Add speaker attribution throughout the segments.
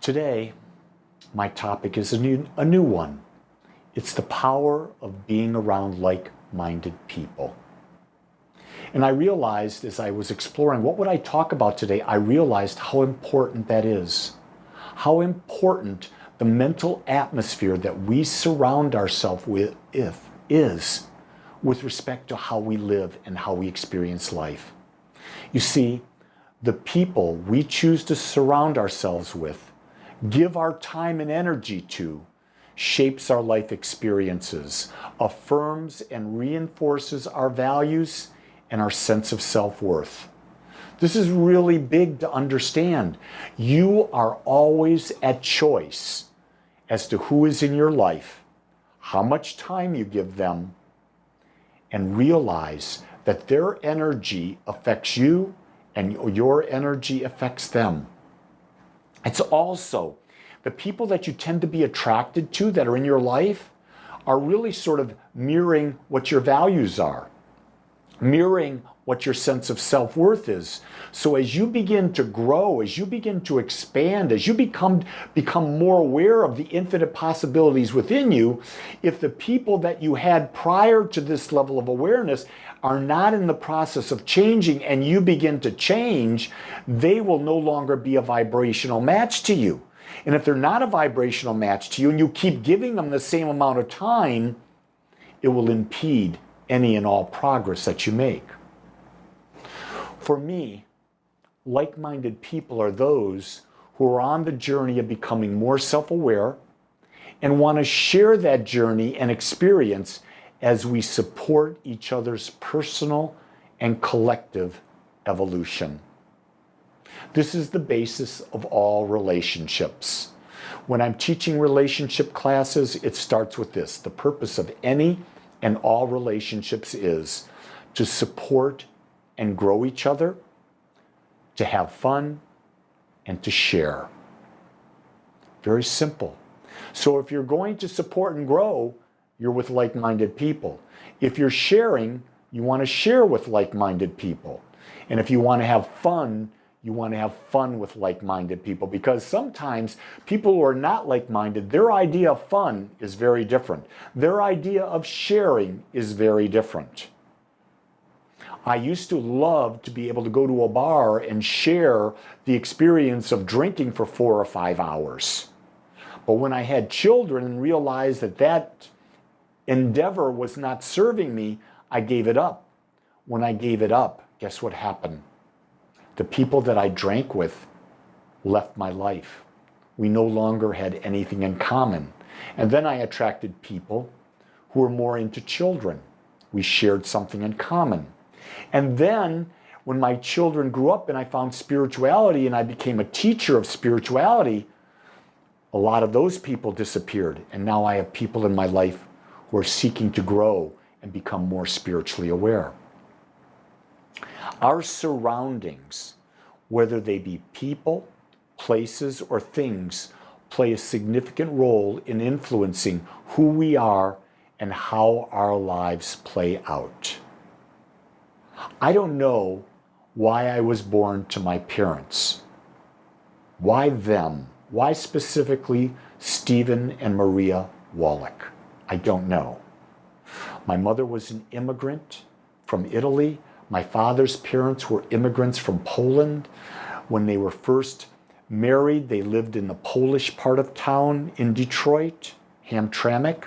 Speaker 1: Today, my topic is a new one. It's the power of being around like-minded people. And I realized as I was exploring what would I talk about today, I realized how important that is. How important the mental atmosphere that we surround ourselves with is with respect to how we live and how we experience life. You see, the people we choose to surround ourselves with, give our time and energy to, shapes our life experiences, affirms and reinforces our values and our sense of self-worth. This is really big to understand. You are always at choice as to who is in your life, how much time you give them, and realize that their energy affects you and your energy affects them. It's also the people that you tend to be attracted to that are in your life are really sort of mirroring what your values are, mirroring what your sense of self-worth is. So as you begin to grow, as you begin to expand, as you become more aware of the infinite possibilities within you, if the people that you had prior to this level of awareness are not in the process of changing and you begin to change, they will no longer be a vibrational match to you. And if they're not a vibrational match to you and you keep giving them the same amount of time, it will impede any and all progress that you make. For me, like-minded people are those who are on the journey of becoming more self-aware and want to share that journey and experience as we support each other's personal and collective evolution. This is the basis of all relationships. When I'm teaching relationship classes, it starts with this. The purpose of any and all relationships is to support and grow each other, to have fun, and to share. Very simple. So if you're going to support and grow, you're with like-minded people. If you're sharing, you want to share with like-minded people. And if you want to have fun, you want to have fun with like-minded people, because sometimes people who are not like-minded, their idea of fun is very different. Their idea of sharing is very different. I used to love to be able to go to a bar and share the experience of drinking for 4 or 5 hours. But when I had children and realized that that endeavor was not serving me, I gave it up. When I gave it up, guess what happened? The people that I drank with left my life. We no longer had anything in common. And then I attracted people who were more into children. We shared something in common. And then when my children grew up and I found spirituality and I became a teacher of spirituality, a lot of those people disappeared. And now I have people in my life who are seeking to grow and become more spiritually aware. Our surroundings, whether they be people, places, or things, play a significant role in influencing who we are and how our lives play out. I don't know why I was born to my parents. Why them? Why specifically Stephen and Maria Wallach? I don't know. My mother was an immigrant from Italy. My father's parents were immigrants from Poland. When they were first married, they lived in the Polish part of town in Detroit, Hamtramck.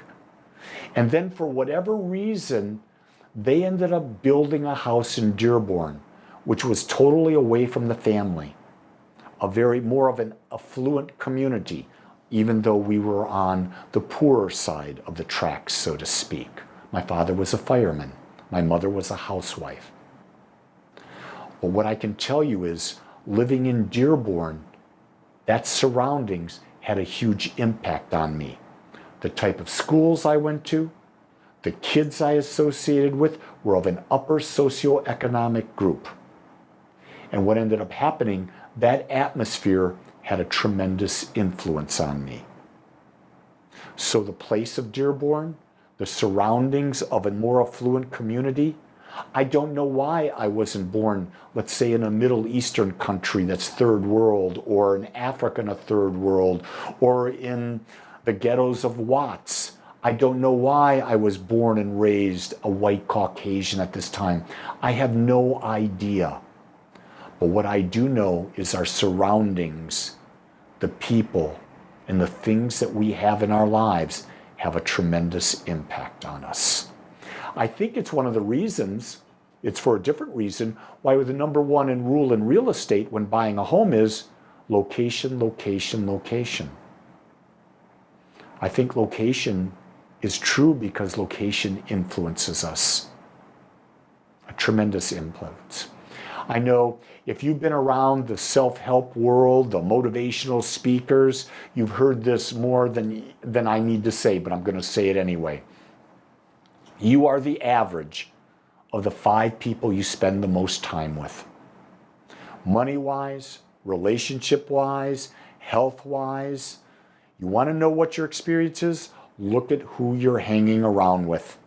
Speaker 1: And then for whatever reason, they ended up building a house in Dearborn, which was totally away from the family. More of an affluent community, even though we were on the poorer side of the tracks, so to speak. My father was a fireman. My mother was a housewife. But what I can tell you is, living in Dearborn, that surroundings had a huge impact on me. The type of schools I went to, the kids I associated with were of an upper socioeconomic group. And what ended up happening, that atmosphere had a tremendous influence on me. So the place of Dearborn, the surroundings of a more affluent community, I don't know why I wasn't born, let's say, in a Middle Eastern country that's third world, or in Africa in a third world, or in the ghettos of Watts. I don't know why I was born and raised a white Caucasian at this time. I have no idea. But what I do know is our surroundings, the people, and the things that we have in our lives have a tremendous impact on us. I think it's one of the reasons, it's for a different reason, why the number one in rule in real estate when buying a home is location, location, location. I think location is true because location influences us. A tremendous influence. I know if you've been around the self-help world, the motivational speakers, you've heard this more than I need to say, but I'm going to say it anyway. You are the average of the 5 people you spend the most time with. Money-wise, relationship-wise, health-wise. You want to know what your experience is? Look at who you're hanging around with.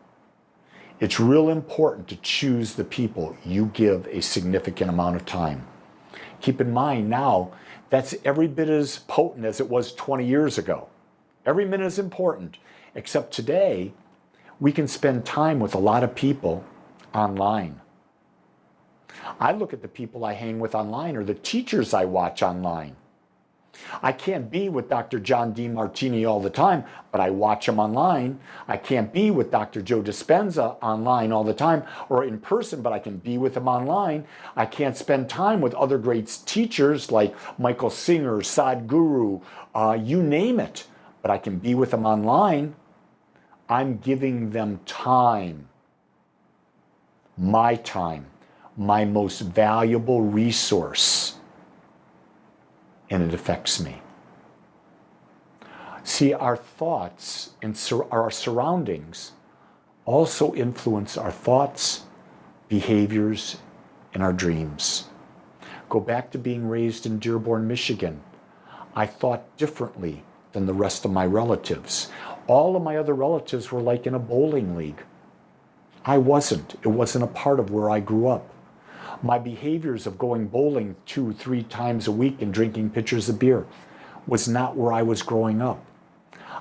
Speaker 1: It's real important to choose the people you give a significant amount of time. Keep in mind now, that's every bit as potent as it was 20 years ago. Every minute is important, except today, we can spend time with a lot of people online. I look at the people I hang with online or the teachers I watch online. I can't be with Dr. John DeMartini all the time, but I watch him online. I can't be with Dr. Joe Dispenza online all the time or in person, but I can be with him online. I can't spend time with other great teachers like Michael Singer, Sadhguru, you name it, but I can be with them online. I'm giving them time, my most valuable resource. And it affects me. See, our thoughts and our surroundings also influence our thoughts, behaviors, and our dreams. Go back to being raised in Dearborn, Michigan. I thought differently than the rest of my relatives. All of my other relatives were like in a bowling league. I wasn't. It wasn't a part of where I grew up. My behaviors of going bowling 2-3 times a week and drinking pitchers of beer was not where I was growing up.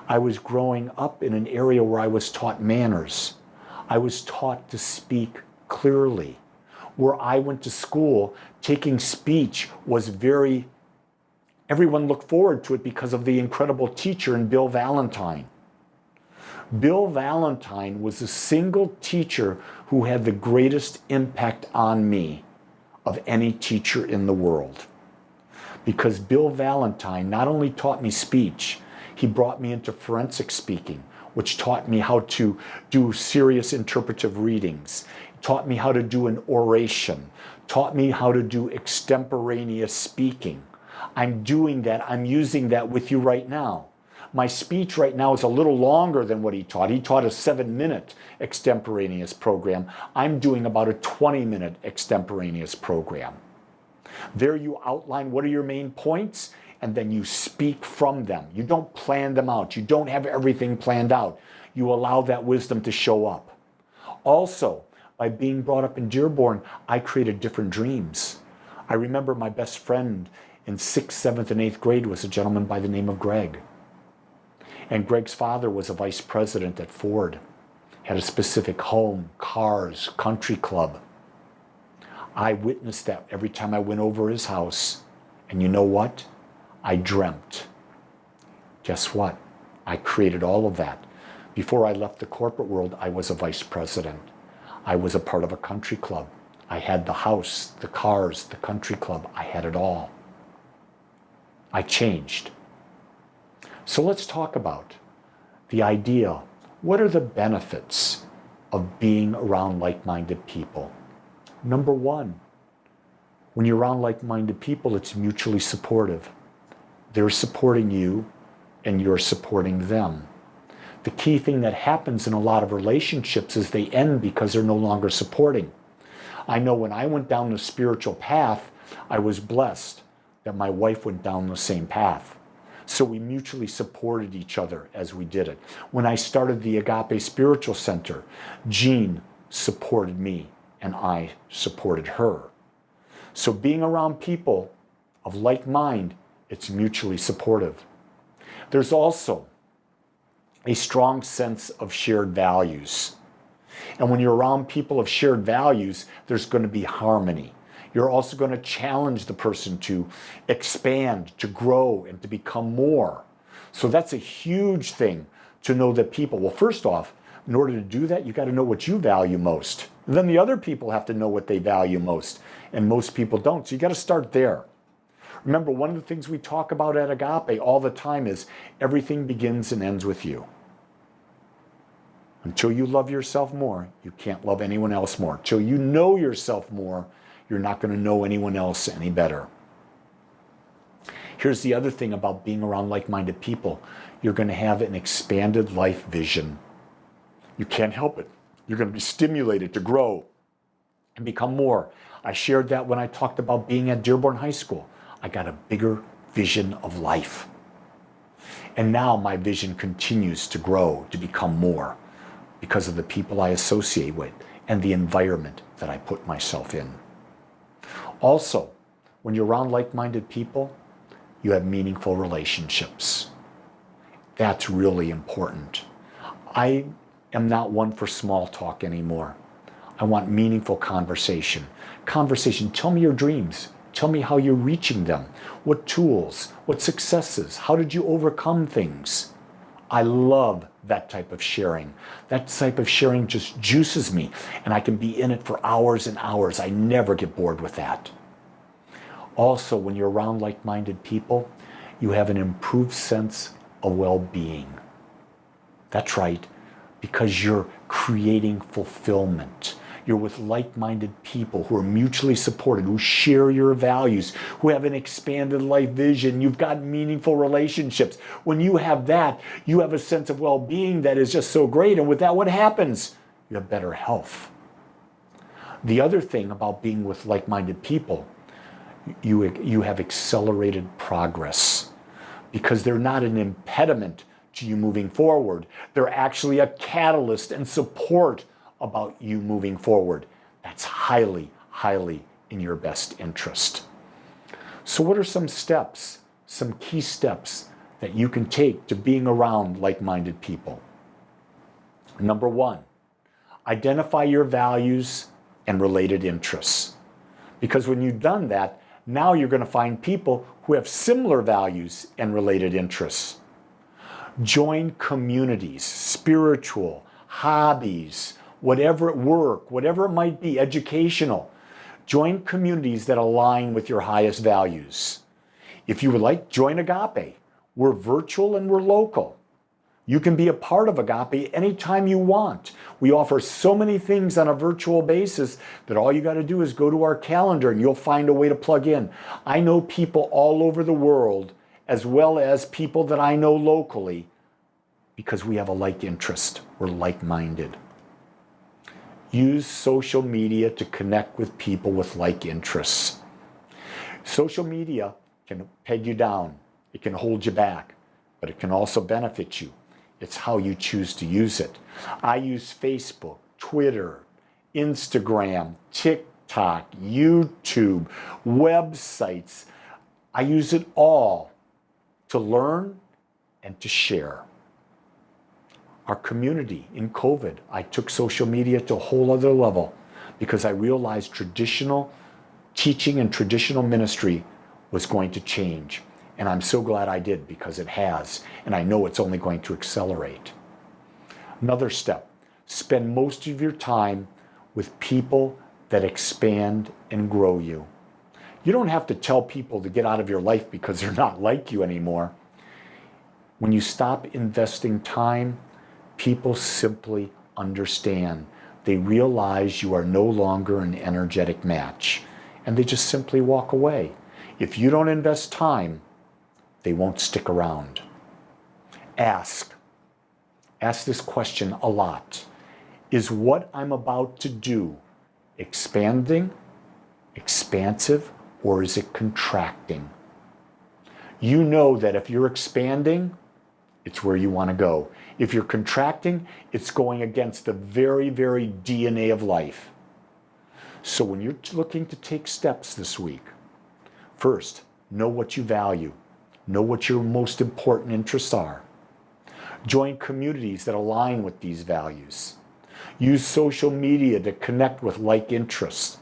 Speaker 1: I was growing up in an area where I was taught manners. I was taught to speak clearly. Where I went to school, taking speech was everyone looked forward to it because of the incredible teacher in Bill Valentine. Bill Valentine was the single teacher who had the greatest impact on me of any teacher in the world. Because Bill Valentine not only taught me speech, he brought me into forensic speaking, which taught me how to do serious interpretive readings, taught me how to do an oration, taught me how to do extemporaneous speaking. I'm doing that, I'm using that with you right now. My speech right now is a little longer than what he taught. He taught a 7-minute extemporaneous program. I'm doing about a 20-minute extemporaneous program. There you outline what are your main points, and then you speak from them. You don't plan them out. You don't have everything planned out. You allow that wisdom to show up. Also, by being brought up in Dearborn, I created different dreams. I remember my best friend in 6th, 7th, and 8th grade was a gentleman by the name of Greg. And Greg's father was a vice president at Ford, had a specific home, cars, country club. I witnessed that every time I went over his house. And you know what? I dreamt. Guess what? I created all of that. Before I left the corporate world, I was a vice president. I was a part of a country club. I had the house, the cars, the country club. I had it all. I changed. So let's talk about the idea. What are the benefits of being around like-minded people? Number one, when you're around like-minded people, it's mutually supportive. They're supporting you and you're supporting them. The key thing that happens in a lot of relationships is they end because they're no longer supporting. I know when I went down the spiritual path, I was blessed that my wife went down the same path. So we mutually supported each other as we did it. When I started the Agape Spiritual Center, Jean supported me and I supported her. So being around people of like mind, it's mutually supportive. There's also a strong sense of shared values. And when you're around people of shared values, there's going to be harmony. You're also going to challenge the person to expand, to grow, and to become more. So that's a huge thing to know that people, well, first off, in order to do that, you got to know what you value most. And then the other people have to know what they value most. And most people don't. So you got to start there. Remember, one of the things we talk about at Agape all the time is everything begins and ends with you. Until you love yourself more, you can't love anyone else more. Until you know yourself more, you're not going to know anyone else any better. Here's the other thing about being around like-minded people. You're going to have an expanded life vision. You can't help it. You're going to be stimulated to grow and become more. I shared that when I talked about being at Dearborn High School. I got a bigger vision of life. And now my vision continues to grow, to become more, because of the people I associate with and the environment that I put myself in. Also, when you're around like-minded people, you have meaningful relationships. That's really important. I am not one for small talk anymore. I want meaningful conversation. Tell me your dreams. Tell me how you're reaching them. What tools, what successes, how did you overcome things? I love that type of sharing. That type of sharing just juices me, and I can be in it for hours and hours. I never get bored with that. Also, when you're around like-minded people, you have an improved sense of well-being. That's right, because you're creating fulfillment. You're with like-minded people who are mutually supported, who share your values, who have an expanded life vision. You've got meaningful relationships. When you have that, you have a sense of well-being that is just so great. And with that, what happens? You have better health. The other thing about being with like-minded people, you have accelerated progress because they're not an impediment to you moving forward. They're actually a catalyst and support about you moving forward. That's highly, highly in your best interest. So what are some steps, some key steps that you can take to being around like-minded people? Number one, identify your values and related interests. Because when you've done that, now you're going to find people who have similar values and related interests. Join communities, spiritual, hobbies, whatever at work, whatever it might be, educational. Join communities that align with your highest values. If you would like, join Agape. We're virtual and we're local. You can be a part of Agape anytime you want. We offer so many things on a virtual basis that all you got to do is go to our calendar and you'll find a way to plug in. I know people all over the world, as well as people that I know locally, because we have a like interest. We're like-minded. Use social media to connect with people with like interests. Social media can peg you down. It can hold you back, but it can also benefit you. It's how you choose to use it. I use Facebook, Twitter, Instagram, TikTok, YouTube, websites. I use it all to learn and to share. Our community in COVID, I took social media to a whole other level because I realized traditional teaching and traditional ministry was going to change. And I'm so glad I did because it has. And I know it's only going to accelerate. Another step, spend most of your time with people that expand and grow you. You don't have to tell people to get out of your life because they're not like you anymore. When you stop investing time, people simply understand. They realize you are no longer an energetic match, and they just simply walk away. If you don't invest time, they won't stick around. Ask this question a lot. Is what I'm about to do expanding, expansive, or is it contracting? You know that if you're expanding, it's where you want to go. If you're contracting, it's going against the very, very DNA of life. So when you're looking to take steps this week, first, know what you value. Know what your most important interests are. Join communities that align with these values. Use social media to connect with like interests.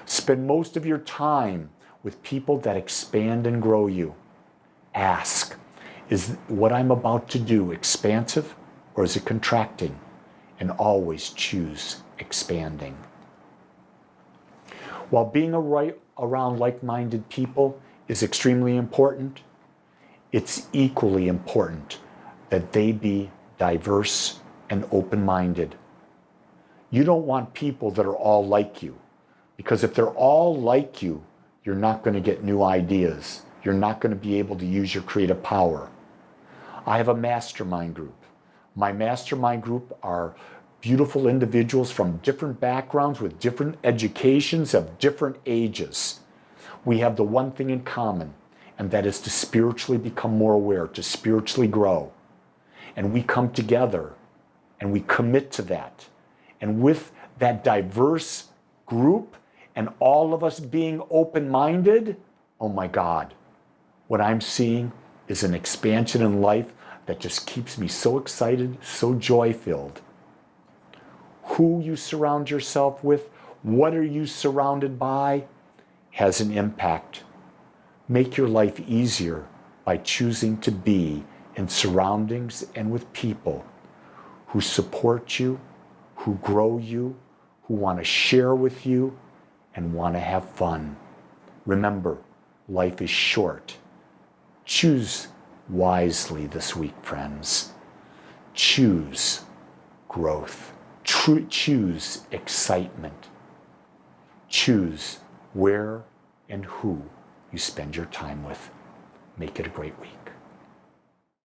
Speaker 1: Spend most of your time with people that expand and grow you. Ask, is what I'm about to do expansive or is it contracting? And always choose expanding. While being around like-minded people is extremely important, it's equally important that they be diverse and open-minded. You don't want people that are all like you, because if they're all like you, you're not going to get new ideas. You're not going to be able to use your creative power. I have a mastermind group. My mastermind group are beautiful individuals from different backgrounds with different educations of different ages. We have the one thing in common, and that is to spiritually become more aware, to spiritually grow. And we come together and we commit to that. And with that diverse group and all of us being open-minded, oh my God, what I'm seeing is an expansion in life that just keeps me so excited, so joy-filled. Who you surround yourself with, what are you surrounded by, has an impact. Make your life easier by choosing to be in surroundings and with people who support you, who grow you, who want to share with you, and want to have fun. Remember, life is short. Choose wisely this week, friends. Choose growth. Choose excitement. Choose where and who you spend your time with. Make it a great week.